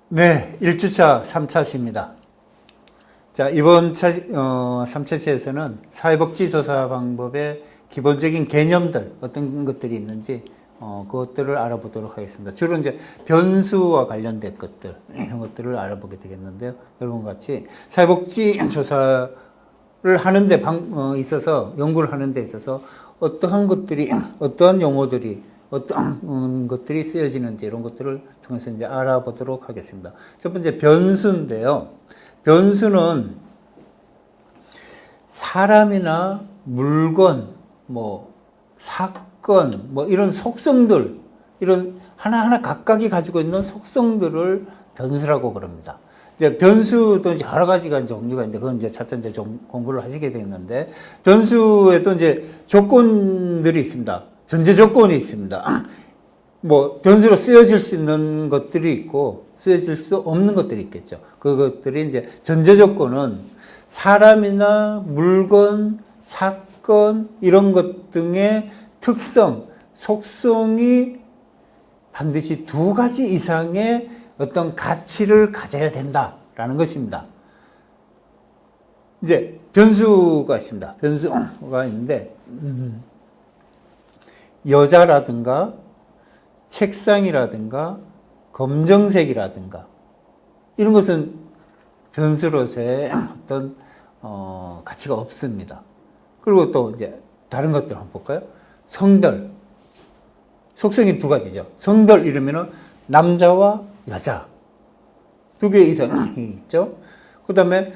네, 1주차 3차시입니다. 자, 이번 3차시에서는 사회복지조사 방법의 기본적인 개념들, 어떤 것들이 있는지, 그것들을 알아보도록 하겠습니다. 주로 이제 변수와 관련된 것들, 이런 것들을 알아보게 되겠는데요. 여러분과 같이 사회복지조사를 하는데, 있어서, 연구를 하는데 있어서 어떠한 것들이, 어떠한 용어들이, 어떤 것들이 쓰여지는지 이런 것들을 통해서 이제 알아보도록 하겠습니다. 첫 번째 변수인데요. 변수는 사람이나 물건, 사건, 이런 속성들, 이런 하나하나 각각이 가지고 있는 속성들을 변수라고 그럽니다. 이제 변수도 이제 여러 가지가 종류가 있는데, 그건 이제 차차 이제 좀 공부를 하시게 되는데, 변수에도 이제 조건들이 있습니다. 전제 조건이 있습니다. 변수로 쓰여질 수 있는 것들이 있고, 쓰여질 수 없는 것들이 있겠죠. 그것들이 이제 전제 조건은 사람이나 물건, 사건, 이런 것 등의 특성, 속성이 반드시 두 가지 이상의 어떤 가치를 가져야 된다라는 것입니다. 이제 변수가 있습니다. 변수가 있는데, 여자라든가 책상이라든가 검정색이라든가 이런 것은 변수로서의 어떤 가치가 없습니다. 그리고 또 이제 다른 것들 한번 볼까요? 성별, 속성이 두 가지죠. 성별 이러면은 남자와 여자 두 개 이상이 있죠. 그 다음에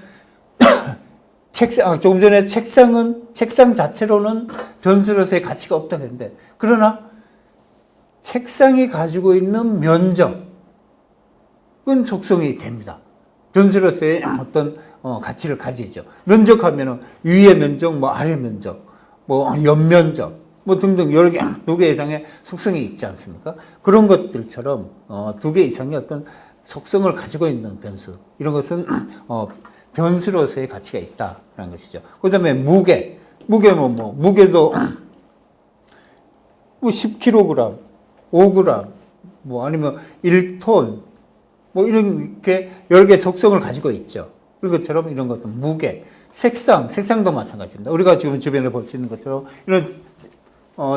조금 전에 책상 자체로는 변수로서의 가치가 없다고 했는데, 그러나 책상이 가지고 있는 면적은 속성이 됩니다. 변수로서의 어떤 가치를 가지죠. 면적하면은 위의 면적, 아래 면적, 옆면적, 등등 여러 개, 두 개 이상의 속성이 있지 않습니까? 그런 것들처럼 두 개 이상의 어떤 속성을 가지고 있는 변수, 이런 것은 변수로서의 가치가 있다라는 것이죠. 그 다음에 무게도 10kg, 5g, 아니면 1톤, 이렇게 여러 개의 속성을 가지고 있죠. 그런 것처럼 이런 것도 무게, 색상도 마찬가지입니다. 우리가 지금 주변에 볼 수 있는 것처럼 이런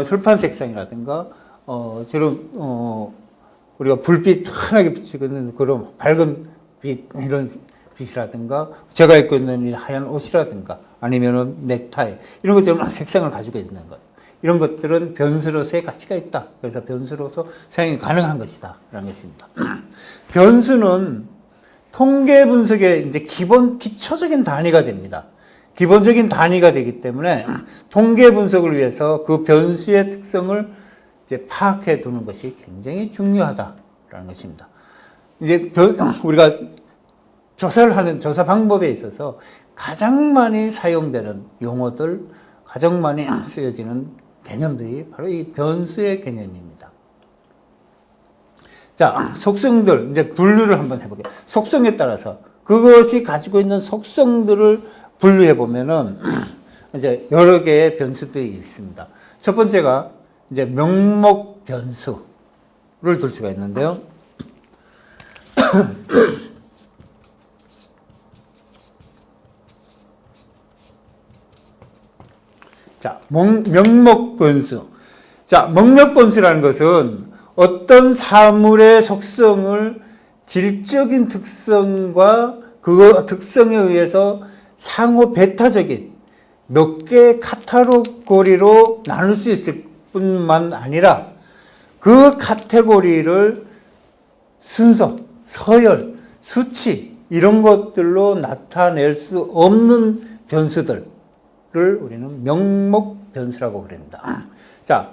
철판 색상이라든가 저런 우리가 불빛 환하게 비치고 있는 그런 밝은 빛, 이런 빛이라든가 제가 입고 있는 이 하얀 옷이라든가 아니면은 넥타이, 이런 것처럼 색상을 가지고 있는 것, 이런 것들은 변수로서의 가치가 있다. 그래서 변수로서 사용이 가능한 것이다 라는 것입니다. 변수는 통계 분석의 이제 기초적인 단위가 됩니다. 기본적인 단위가 되기 때문에 통계 분석을 위해서 그 변수의 특성을 이제 파악해 두는 것이 굉장히 중요하다라는 것입니다. 이제 우리가 조사를 하는 조사 방법에 있어서 가장 많이 사용되는 용어들, 가장 많이 쓰여지는 개념들이 바로 이 변수의 개념입니다. 자, 속성들, 이제 분류를 한번 해볼게요. 속성에 따라서 그것이 가지고 있는 속성들을 분류해 보면은 이제 여러 개의 변수들이 있습니다. 첫 번째가 이제 명목 변수를 둘 수가 있는데요. 자, 명목 변수. 자, 명목 변수라는 것은 어떤 사물의 속성을 질적인 특성과 그 특성에 의해서 상호 배타적인 몇 개의 카테고리로 나눌 수 있을 뿐만 아니라 그 카테고리를 순서, 서열, 수치, 이런 것들로 나타낼 수 없는 변수들 를 우리는 명목 변수라고 그럽니다. 자,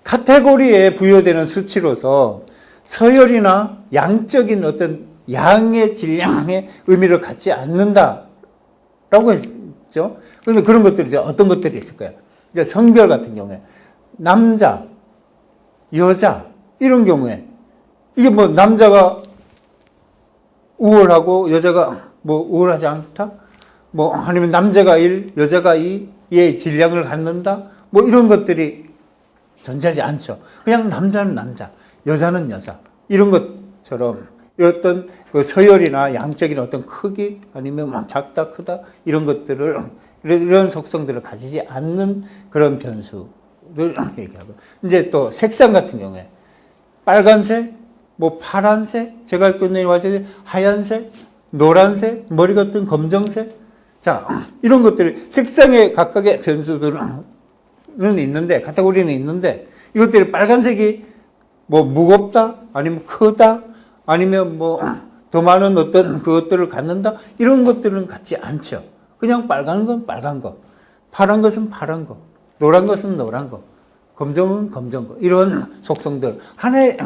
카테고리에 부여되는 수치로서 서열이나 양적인 어떤 양의 질량의 의미를 갖지 않는다라고 했죠. 그래서 그런 것들이 이제 어떤 것들이 있을까요? 이제 성별 같은 경우에 남자, 여자 이런 경우에 이게 남자가 우월하고 여자가 우월하지 않다? 아니면 남자가 1, 여자가 2의 질량을 갖는다? 이런 것들이 존재하지 않죠. 그냥 남자는 남자, 여자는 여자. 이런 것처럼 어떤 그 서열이나 양적인 어떤 크기 아니면 뭐 작다 크다 이런 것들을 이런 속성들을 가지지 않는 그런 변수를 얘기하고 이제 또 색상 같은 경우에 빨간색, 뭐 파란색, 제가 입고 있는 와서 하얀색, 노란색, 머리 같은 검정색 자 이런 것들이 색상의 각각의 변수들은 있는데 카테고리는 있는데 이것들이 빨간색이 뭐 무겁다 아니면 크다 아니면 뭐 더 많은 어떤 그것들을 갖는다 이런 것들은 갖지 않죠. 그냥 빨간 건 빨간 거, 파란 것은 파란 거, 노란 것은 노란 거, 검정은 검정 거 이런 속성들 하나의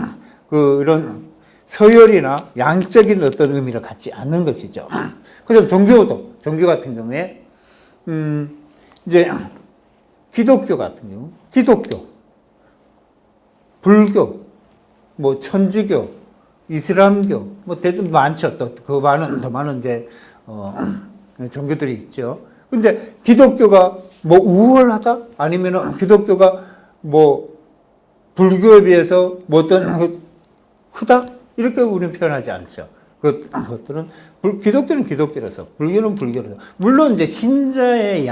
이런 서열이나 양적인 어떤 의미를 갖지 않는 것이죠. 그다음 종교 같은 경우에 이제 기독교 같은 경우, 기독교, 불교, 뭐 천주교, 이슬람교, 뭐 대도 많죠. 또 그 더 많은 이제 종교들이 있죠. 근데 기독교가 뭐 우월하다? 아니면은 기독교가 뭐 불교에 비해서 뭐 어떤 크다? 이렇게 우리는 표현하지 않죠. 그것들은 기독교는 기독교라서 불교는 불교라서 물론 이제 신자의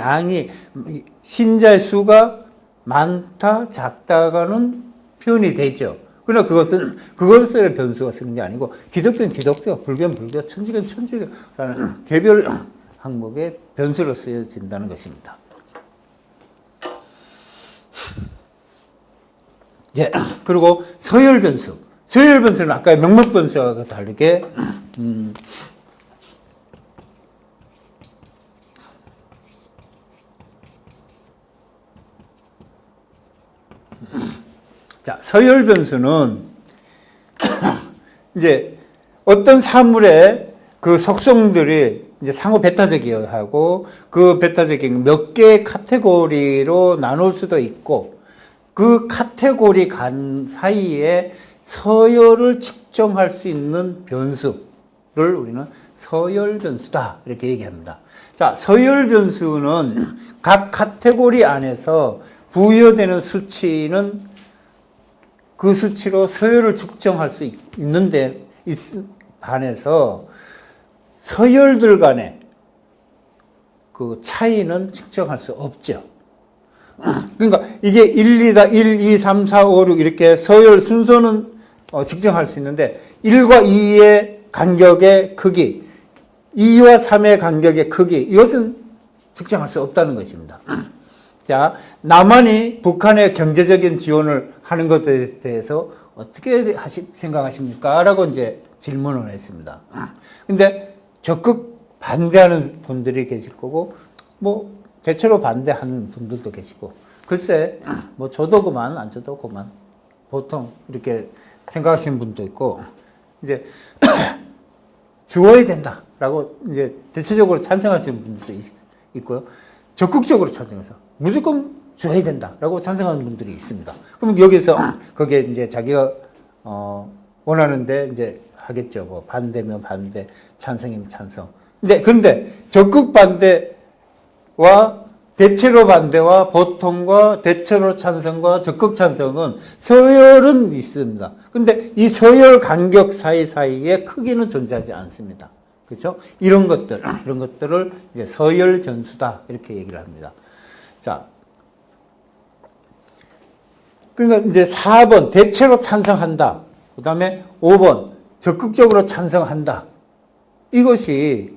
신자의 수가 많다 작다가는 표현이 되죠. 그러나 그것의 변수가 쓰는 게 아니고 기독교는 기독교, 불교는 불교, 천주교는 천주교라는 개별 항목의 변수로 쓰여진다는 것입니다. 예, 그리고 서열 변수. 서열 변수는 아까의 명목 변수와 다르게 자, 서열 변수는 이제 어떤 사물의 그 속성들이 이제 상호 배타적이어야 하고 그 배타적인 몇 개의 카테고리로 나눌 수도 있고 그 카테고리 간 사이에 서열을 측정할 수 있는 변수를 우리는 서열 변수다 이렇게 얘기합니다. 자, 서열 변수는 각 카테고리 안에서 부여되는 수치는 그 수치로 서열을 측정할 수 있는데 반해서 서열들 간의 그 차이는 측정할 수 없죠. 그러니까 이게 1, 2, 3, 4, 5, 6 이렇게 서열 순서는 측정할 수 있는데 1과 2의 간격의 크기, 2와 3의 간격의 크기 이것은 측정할 수 없다는 것입니다. 자, 남한이 북한에 경제적인 지원을 하는 것에 대해서 어떻게 생각하십니까? 라고 이제 질문을 했습니다. 근데 적극 반대하는 분들이 계실 거고, 뭐, 대체로 반대하는 분들도 계시고, 글쎄, 뭐, 줘도 그만, 안 줘도 그만. 보통 이렇게 생각하시는 분도 있고, 이제, 주어야 된다라고 이제 대체적으로 찬성하시는 분들도 있고요. 적극적으로 찬성해서 무조건 줘야 된다라고 찬성하는 분들이 있습니다. 그럼 여기서 거기에 이제 자기가 원하는데 이제 하겠죠. 뭐 반대면 반대, 찬성이면 찬성. 이제 그런데 적극 반대와 대체로 반대와 보통과 대체로 찬성과 적극 찬성은 서열은 있습니다. 근데 이 서열 간격 사이사이에 크기는 존재하지 않습니다. 그렇죠? 이런 것들을 이제 서열 변수다 이렇게 얘기를 합니다. 자, 그러니까 이제 4번 대체로 찬성한다. 그다음에 5번 적극적으로 찬성한다. 이것이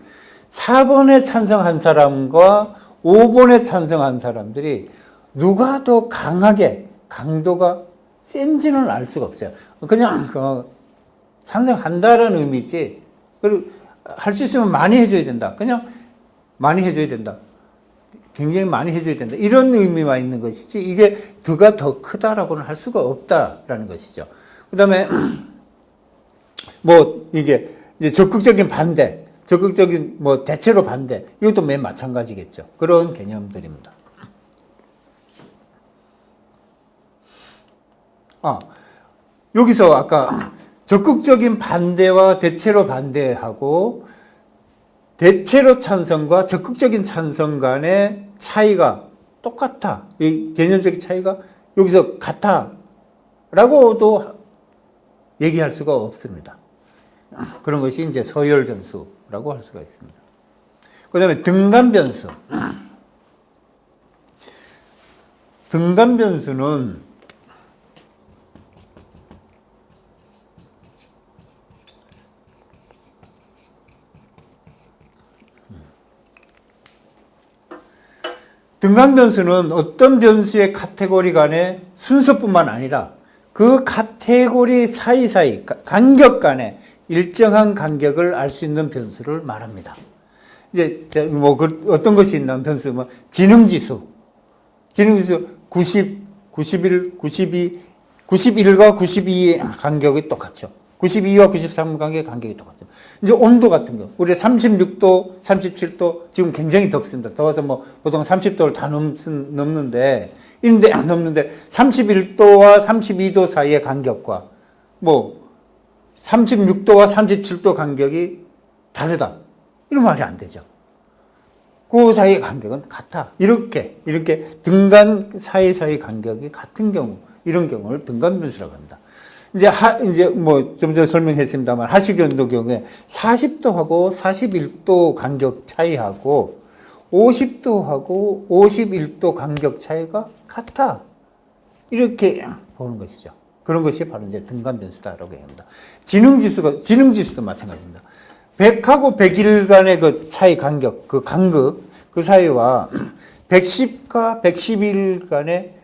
4번에 찬성한 사람과 5번에 찬성한 사람들이 누가 더 강하게 강도가 센지는 알 수가 없어요. 그냥 찬성한다라는 의미지. 그리고 할 수 있으면 많이 해줘야 된다. 그냥 많이 해줘야 된다. 굉장히 많이 해줘야 된다. 이런 의미만 있는 것이지 이게 누가 더 크다라고는 할 수가 없다라는 것이죠. 그 다음에 뭐 이게 이제 적극적인 반대, 적극적인 뭐 대체로 반대 이것도 맨 마찬가지겠죠. 그런 개념들입니다. 여기서 아까 적극적인 반대와 대체로 반대하고 대체로 찬성과 적극적인 찬성 간의 차이가 똑같아. 이 개념적인 차이가 여기서 같아. 라고도 얘기할 수가 없습니다. 그런 것이 이제 서열 변수라고 할 수가 있습니다. 그 다음에 등간 변수. 등간 변수는 등간 변수는 어떤 변수의 카테고리 간의 순서뿐만 아니라 그 카테고리 사이사이 간격 간의 일정한 간격을 알 수 있는 변수를 말합니다. 이제 뭐 어떤 것이 있냐면 변수 뭐 지능지수 90, 91, 92, 91과 92의 간격이 똑같죠. 92와 93 간격이 똑같죠. 이제 온도 같은 거, 우리 36도, 37도 지금 굉장히 덥습니다. 더워서 뭐 보통 30도를 다 넘는데 31도와 32도 사이의 간격과 뭐 36도와 37도 간격이 다르다. 이런 말이 안 되죠. 그 사이의 간격은 같아. 이렇게 등간 사이 간격이 같은 경우, 이런 경우를 등간 변수라고 합니다. 이제 뭐 좀 전에 설명했습니다만 하식연도 경우에 40도하고 41도 간격 차이하고 50도하고 51도 간격 차이가 같아. 이렇게 보는 것이죠. 그런 것이 바로 이제 등간 변수다라고 합니다. 지능지수도 마찬가지입니다. 100하고 100일 간의 그 차이 간격, 그 사이와 110과 111 간의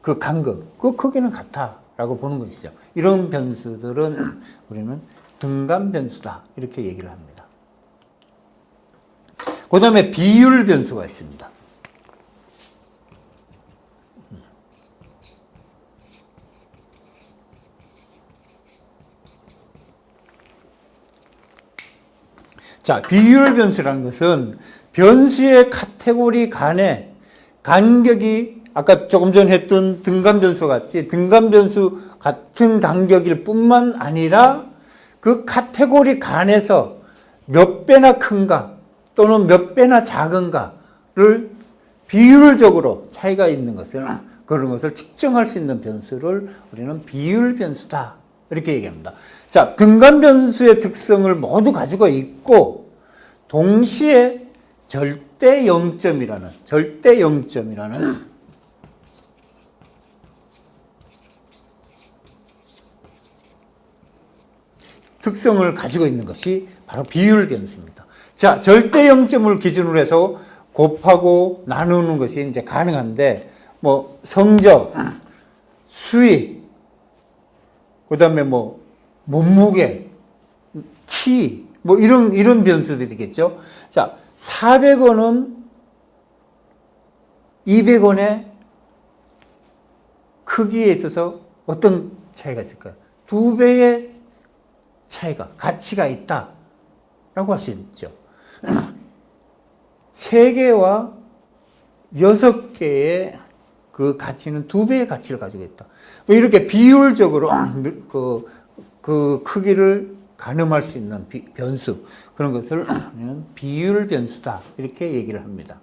그 간격, 그 크기는 같다라고 보는 것이죠. 이런 변수들은 우리는 등간 변수다. 이렇게 얘기를 합니다. 그 다음에 비율 변수가 있습니다. 자, 비율 변수라는 것은 변수의 카테고리 간의 간격이 아까 조금 전에 했던 등간 변수 같이 등간 변수 같은 간격일 뿐만 아니라 그 카테고리 간에서 몇 배나 큰가 또는 몇 배나 작은가를 비율적으로 차이가 있는 것을 그런 것을 측정할 수 있는 변수를 우리는 비율 변수다. 이렇게 얘기합니다. 자, 등간 변수의 특성을 모두 가지고 있고 동시에 절대 0점이라는 특성을 가지고 있는 것이 바로 비율 변수입니다. 자, 절대 0점을 기준으로 해서 곱하고 나누는 것이 이제 가능한데 뭐 성적, 수위, 그다음에 뭐 몸무게, 키, 뭐 이런 변수들이겠죠. 자, 400원은 200원의 크기에 있어서 어떤 차이가 있을까요? 2배의 차이가, 가치가 있다라고 할 수 있죠. 3개와 6개의 그 가치는 2배의 가치를 가지고 있다. 이렇게 비율적으로 그 크기를 가늠할 수 있는 변수, 그런 것을 비율 변수다. 이렇게 얘기를 합니다.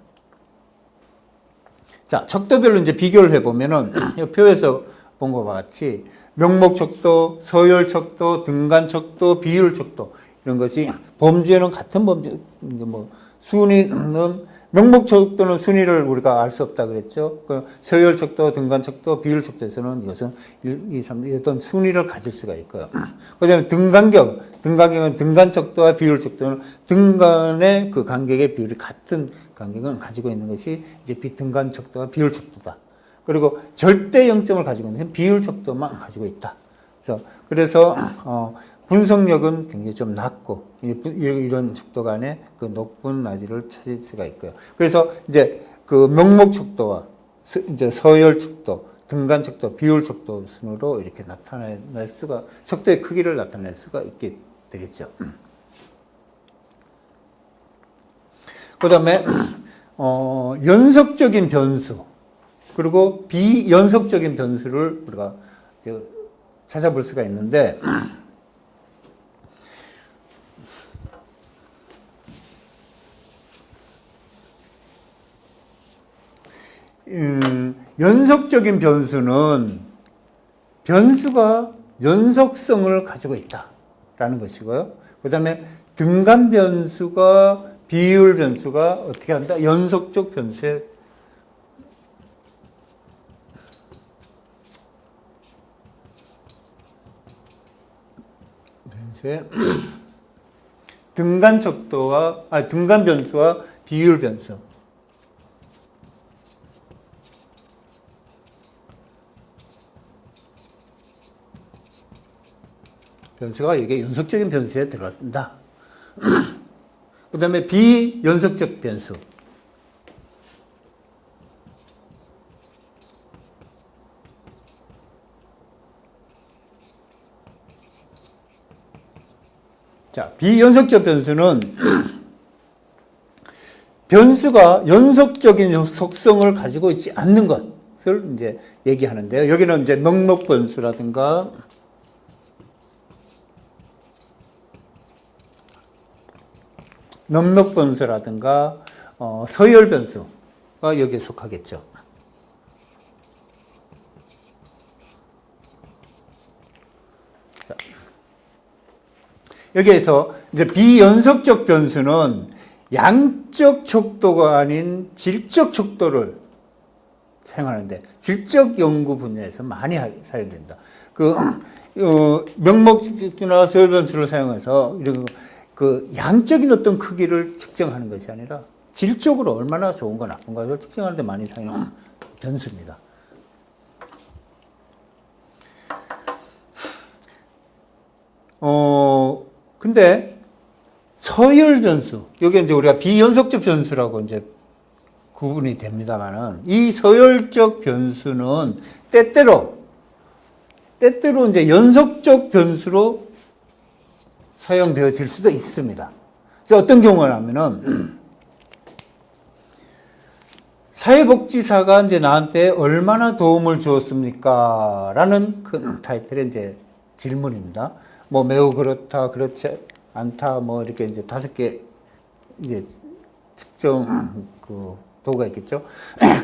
자, 척도별로 이제 비교를 해보면은, 이 표에서 본 것과 같이 명목 척도, 서열 척도, 등간 척도, 비율 척도, 이런 것이 범주에는 같은 범주, 뭐, 순위는, 명목 척도는 순위를 우리가 알 수 없다 그랬죠. 그 서열 척도, 등간 척도, 비율 척도에서는 이것은 1, 2, 3, 어떤 순위를 가질 수가 있고요. 그 다음에 등간격은 등간 척도와 비율 척도는 등간의 그 간격의 비율이 같은 간격을 가지고 있는 것이 이제 비등간 척도와 비율 척도다. 그리고 절대 0점을 가지고 있는 것은 비율 척도만 가지고 있다. 그래서 분석력은 굉장히 좀 낮고 이런 척도 간의 그 높은 낮이를 찾을 수가 있고요. 그래서 이제 그 명목 척도와 이제 서열 척도, 등간 척도, 비율 척도 순으로 이렇게 나타낼 수가, 척도의 크기를 나타낼 수가 있게 되겠죠. 그다음에 연속적인 변수 그리고 비연속적인 변수를 우리가 찾아볼 수가 있는데, 연속적인 변수는 변수가 연속성을 가지고 있다. 라는 것이고요. 그 다음에 등간 변수가 비율 변수가 어떻게 한다? 연속적 변수에 등간 척도와 등간 변수와 비율 변수. 변수가 이게 연속적인 변수에 들어갔습니다. 그 다음에 비연속적 변수. 자, 비연속적 변수는 변수가 연속적인 속성을 가지고 있지 않는 것을 이제 얘기하는데요. 여기는 이제 넉넉 변수라든가 넉넉 변수라든가 서열 변수가 여기에 속하겠죠. 자, 여기에서 이제 비연속적 변수는 양적 척도가 아닌 질적 척도를 사용하는데 질적 연구 분야에서 많이 사용된다. 명목이나 서열 변수를 사용해서 이런 양적인 어떤 크기를 측정하는 것이 아니라 질적으로 얼마나 좋은가 나쁜가를 측정하는 데 많이 사용하는 변수입니다. 근데 서열 변수, 여기 이제 우리가 비연속적 변수라고 이제 구분이 됩니다만은 이 서열적 변수는 때때로 이제 연속적 변수로 사용되어질 수도 있습니다. 그래서 어떤 경우라면은 사회복지사가 이제 나한테 얼마나 도움을 주었습니까? 라는 큰 타이틀의 이제 질문입니다. 뭐 매우 그렇다, 그렇지 않다, 뭐 이렇게 이제 5개 이제 측정 도구가 있겠죠.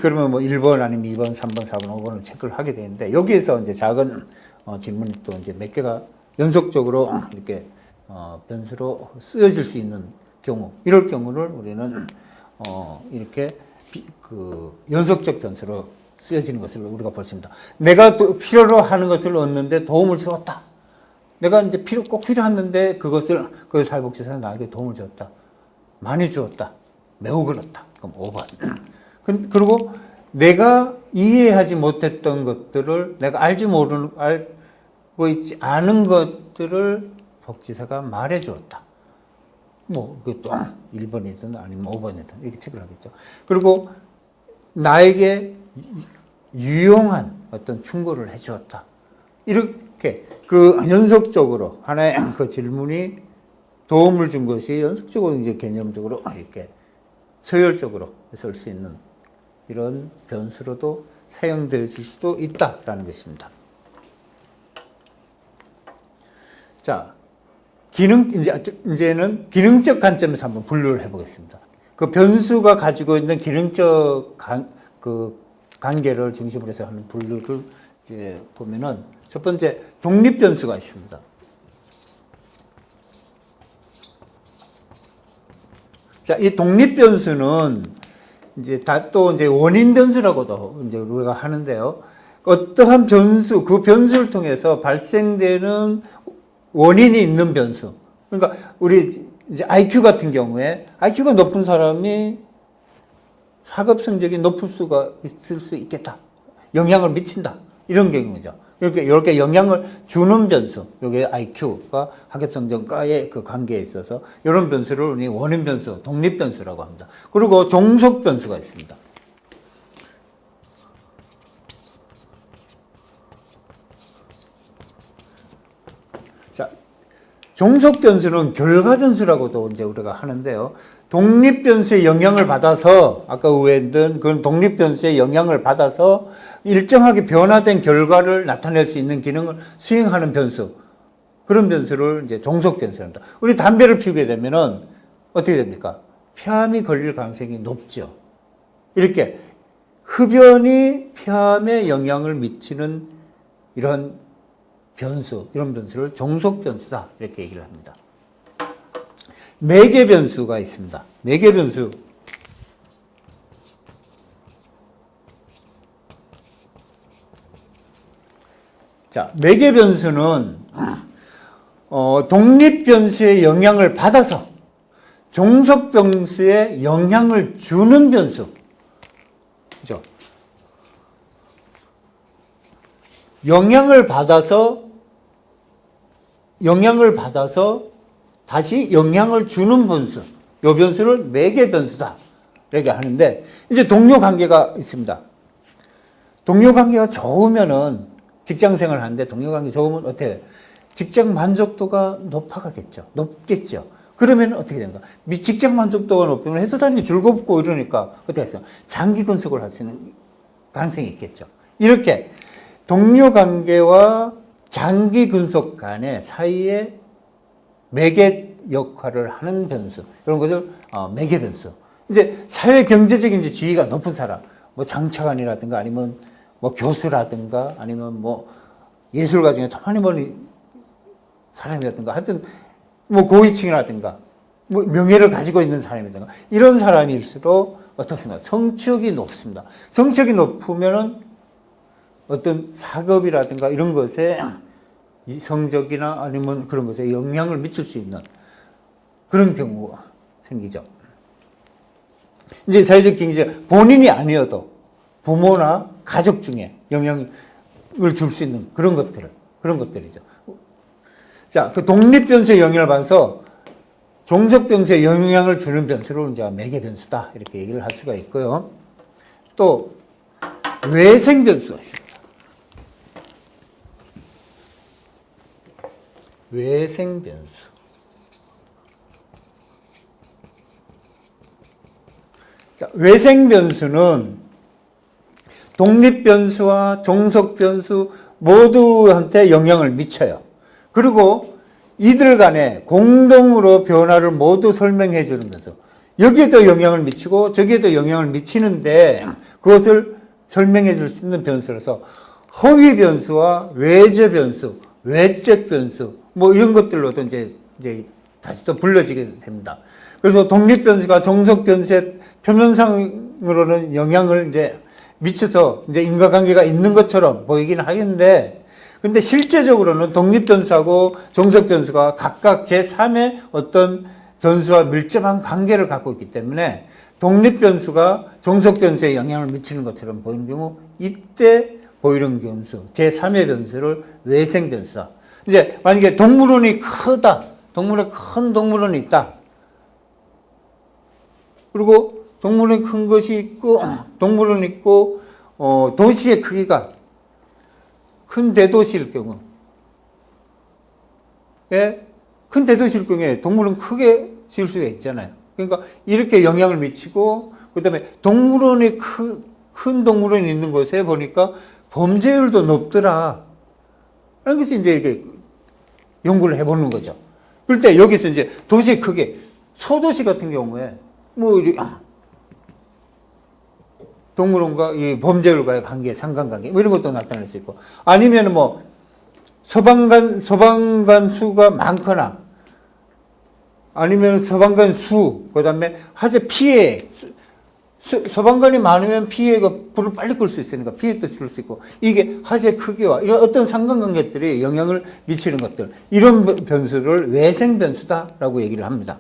그러면 뭐 1번 아니면 2번, 3번, 4번, 5번을 체크를 하게 되는데 여기에서 이제 작은 질문이 또 이제 몇 개가 연속적으로 이렇게 변수로 쓰여질 수 있는 경우, 이럴 경우를 우리는 이렇게 연속적 변수로 쓰여지는 것을 우리가 볼 수 있습니다. 내가 필요로 하는 것을 얻는데 도움을 주었다. 내가 이제 꼭 필요했는데 그것을 그 사회복지사는 나에게 도움을 주었다. 많이 주었다. 매우 그렇다. 그럼 5번. 그리고 내가 이해하지 못했던 것들을 내가 알고 있지 않은 것들을 복지사가 말해 주었다. 뭐 그것도 1번이든 아니면 5번이든 이렇게 체크를 하겠죠. 그리고 나에게 유용한 어떤 충고를 해 주었다. 이렇게 연속적으로 하나의 그 질문이 도움을 준 것이 연속적으로 이제 개념적으로 이렇게 서열적으로 쓸 수 있는 이런 변수로도 사용될 수도 있다라는 것입니다. 자, 이제는 기능적 관점에서 한번 분류를 해보겠습니다. 그 변수가 가지고 있는 기능적 관계를 중심으로 해서 하는 분류를 이제 보면은 첫 번째 독립 변수가 있습니다. 자, 이 독립 변수는 이제 또 이제 원인 변수라고도 이제 우리가 하는데요. 어떠한 변수, 그 변수를 통해서 발생되는 원인이 있는 변수. 그러니까 우리 이제 IQ 같은 경우에 IQ가 높은 사람이 학업 성적이 높을 수가 있을 수 있겠다. 영향을 미친다. 이런 경우죠. 이렇게 영향을 주는 변수, 이게 IQ가 학업 성적과의 그 관계에 있어서 이런 변수를 우리 원인 변수, 독립 변수라고 합니다. 그리고 종속 변수가 있습니다. 자, 종속 변수는 결과 변수라고도 이제 우리가 하는데요. 독립 변수의 영향을 받아서 아까 우회했던 그런 독립 변수의 영향을 받아서 일정하게 변화된 결과를 나타낼 수 있는 기능을 수행하는 변수, 그런 변수를 이제 종속 변수랍니다. 우리 담배를 피우게 되면은 어떻게 됩니까? 폐암이 걸릴 가능성이 높죠. 이렇게 흡연이 폐암에 영향을 미치는 이런 변수, 이런 변수를 종속 변수다. 이렇게 얘기를 합니다. 매개 변수가 있습니다. 매개 변수. 자, 매개 변수는 독립 변수의 영향을 받아서 종속 변수에 영향을 주는 변수. 그죠? 영향을 받아서 다시 영향을 주는 변수. 요 변수를 매개 변수다. 이렇게 하는데, 이제 동료 관계가 있습니다. 동료 관계가 좋으면은 직장 생활을 하는데 동료 관계 좋으면 어떻게 해요? 직장 만족도가 높겠죠. 그러면 어떻게 됩니까? 직장 만족도가 높으면 회사 다니기 즐겁고 이러니까 어떻게 했어요? 장기 근속을 할 수 있는 가능성이 있겠죠. 이렇게 동료 관계와 장기 근속 간의 사이에 매개 역할을 하는 변수, 이런 것을 매개 변수. 이제 사회 경제적인 지위가 높은 사람, 뭐 장차관이라든가 아니면 뭐 교수라든가 아니면 뭐 예술가 중에 더 많이 버는 사람이라든가 하여튼 뭐 고위층이라든가 뭐 명예를 가지고 있는 사람이라든가 이런 사람일수록 어떻습니까? 성취욕이 높습니다. 성취욕이 높으면은 어떤 사업이라든가 이런 것에 이 성적이나 아니면 그런 것에 영향을 미칠 수 있는 그런 경우가 생기죠. 이제 사회적 경제 본인이 아니어도 부모나 가족 중에 영향을 줄 수 있는 그런 것들이죠. 자, 그 독립 변수의 영향을 받아서 종속 변수에 영향을 주는 변수를 이제 매개 변수다. 이렇게 얘기를 할 수가 있고요. 또, 외생 변수가 있습니다. 외생 변수. 자, 외생 변수는 독립 변수와 종속 변수 모두한테 영향을 미쳐요. 그리고 이들 간에 공동으로 변화를 모두 설명해 주는 변수. 여기에도 영향을 미치고 저기에도 영향을 미치는데 그것을 설명해 줄 수 있는 변수라서 허위 변수와 외제 변수, 외적 변수 뭐 이런 것들로도 이제 다시 또 불려지게 됩니다. 그래서 독립 변수가 종속 변수의 표면상으로는 영향을 이제 미쳐서 이제 인과관계가 있는 것처럼 보이기는 하겠는데, 근데 실제적으로는 독립 변수하고 종속 변수가 각각 제3의 어떤 변수와 밀접한 관계를 갖고 있기 때문에 독립 변수가 종속 변수에 영향을 미치는 것처럼 보이는 경우, 이때 보이는 변수, 제3의 변수를 외생 변수다. 이제 만약에 동물원이 크다. 큰 동물원이 있다. 그리고 동물원이 큰 것이 있고, 동물원이 있고, 도시의 크기가 큰 대도시일 경우, 큰 대도시일 경우에 동물은 크게 지을 수가 있잖아요. 그러니까 이렇게 영향을 미치고, 그 다음에 동물원이 큰 동물원이 있는 곳에 보니까 범죄율도 높더라. 라는 것이 이제 이렇게 연구를 해보는 거죠. 그럴 때 여기서 이제 도시의 크기, 소도시 같은 경우에 뭐 동물원과 이 범죄율과의 관계, 상관관계 뭐 이런 것도 나타날 수 있고, 아니면 뭐 소방관 수가 많거나, 아니면 소방관 수, 그 다음에 화재 피해, 소방관이 많으면 피해가 불을 빨리 끌 수 있으니까 피해도 줄 수 있고, 이게 화재 크기와 이런 어떤 상관관계들이 영향을 미치는 것들, 이런 변수를 외생 변수다라고 얘기를 합니다.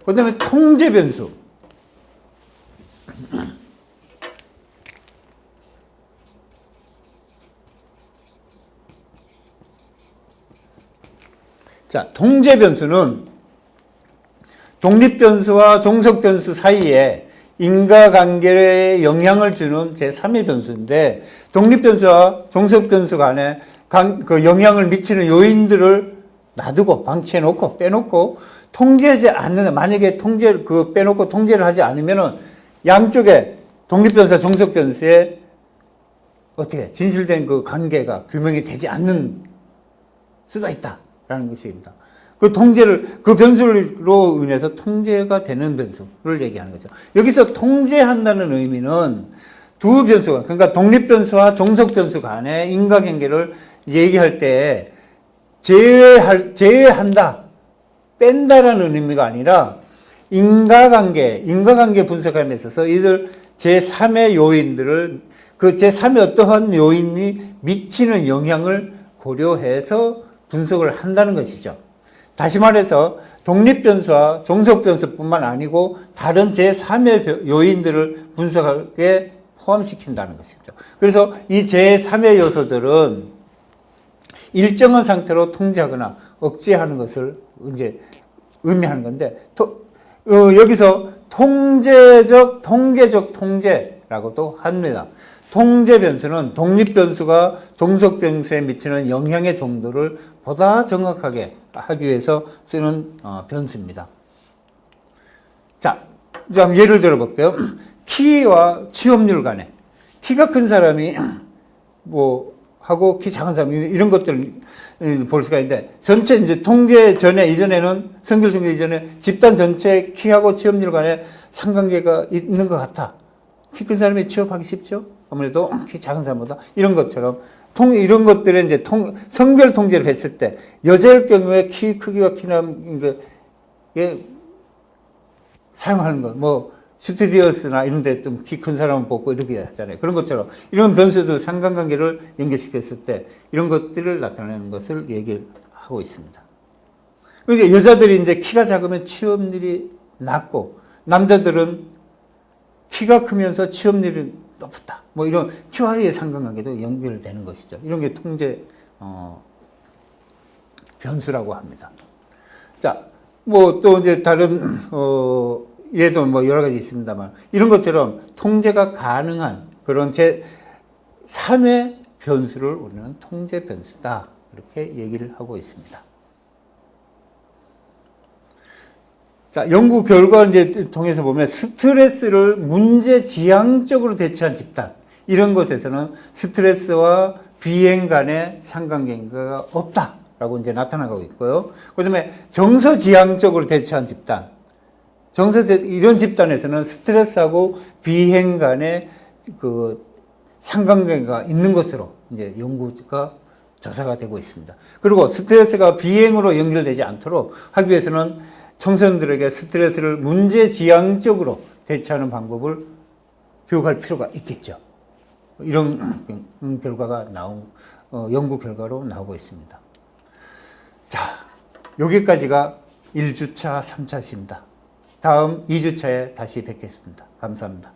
그 다음에 통제 변수. 자, 통제 변수는 독립 변수와 종속 변수 사이에 인과관계에 영향을 주는 제3의 변수인데, 독립 변수와 종속 변수 간에 그 영향을 미치는 요인들을 놔두고 방치해놓고 빼놓고 통제하지 않는, 만약에 빼놓고 통제를 하지 않으면은 양쪽에 독립 변수와 종속 변수에 어떻게 진실된 그 관계가 규명이 되지 않는 수가 있다라는 것입니다. 그 변수로 인해서 통제가 되는 변수를 얘기하는 거죠. 여기서 통제한다는 의미는 두 변수가, 그러니까 독립 변수와 종속 변수 간의 인과관계를 이제 얘기할 때 제외한다, 뺀다라는 의미가 아니라 인과관계 분석함에 있어서 이들 제3의 요인들을 그 제3의 어떠한 요인이 미치는 영향을 고려해서 분석을 한다는 것이죠. 다시 말해서 독립변수와 종속변수뿐만 아니고 다른 제3의 요인들을 분석하게 포함시킨다는 것이죠. 그래서 이 제3의 요소들은 일정한 상태로 통제하거나 억제하는 것을 이제 의미하는 건데, 여기서 통계적 통제라고도 합니다. 통제 변수는 독립 변수가 종속 변수에 미치는 영향의 정도를 보다 정확하게 하기 위해서 쓰는 변수입니다. 자, 이제 한번 예를 들어 볼게요. 키와 취업률 간에 키가 큰 사람이 하고 키 작은 사람 이런 것들을 볼 수가 있는데, 전체 이제 통계 이전에는 성별 통계 이전에 집단 전체 키하고 취업률 간에 상관계가 있는 것 같아. 키 큰 사람이 취업하기 쉽죠? 아무래도 키 작은 사람보다. 이런 것처럼 이런 것들에 이제 성별 통제를 했을 때 여자일 경우에 키 크기와 키남 이게 사용하는 거 스튜디오스나 이런 데 좀 키 큰 사람을 뽑고 이렇게 하잖아요. 그런 것처럼 이런 변수들 상관관계를 연결시켰을 때 이런 것들을 나타내는 것을 얘기하고 있습니다. 그러니까 여자들이 이제 키가 작으면 취업률이 낮고, 남자들은 키가 크면서 취업률이 높다. 이런 키와의 상관관계도 연결되는 것이죠. 이런 게 통제 변수라고 합니다. 자, 또 이제 다른 얘도 여러 가지 있습니다만, 이런 것처럼 통제가 가능한 그런 제3의 변수를 우리는 통제 변수다, 이렇게 얘기를 하고 있습니다. 자, 연구 결과를 이제 통해서 보면 스트레스를 문제지향적으로 대처한 집단, 이런 것에서는 스트레스와 비행 간의 상관관계가 없다라고 이제 나타나고 있고요. 그 다음에 정서지향적으로 대처한 집단, 이런 집단에서는 스트레스하고 비행 간의 그 상관관계가 있는 것으로 이제 연구가 조사가 되고 있습니다. 그리고 스트레스가 비행으로 연결되지 않도록 하기 위해서는 청소년들에게 스트레스를 문제지향적으로 대처하는 방법을 교육할 필요가 있겠죠. 이런 결과가 연구 결과로 나오고 있습니다. 자, 여기까지가 1주차, 3차시입니다. 다음 2주차에 다시 뵙겠습니다. 감사합니다.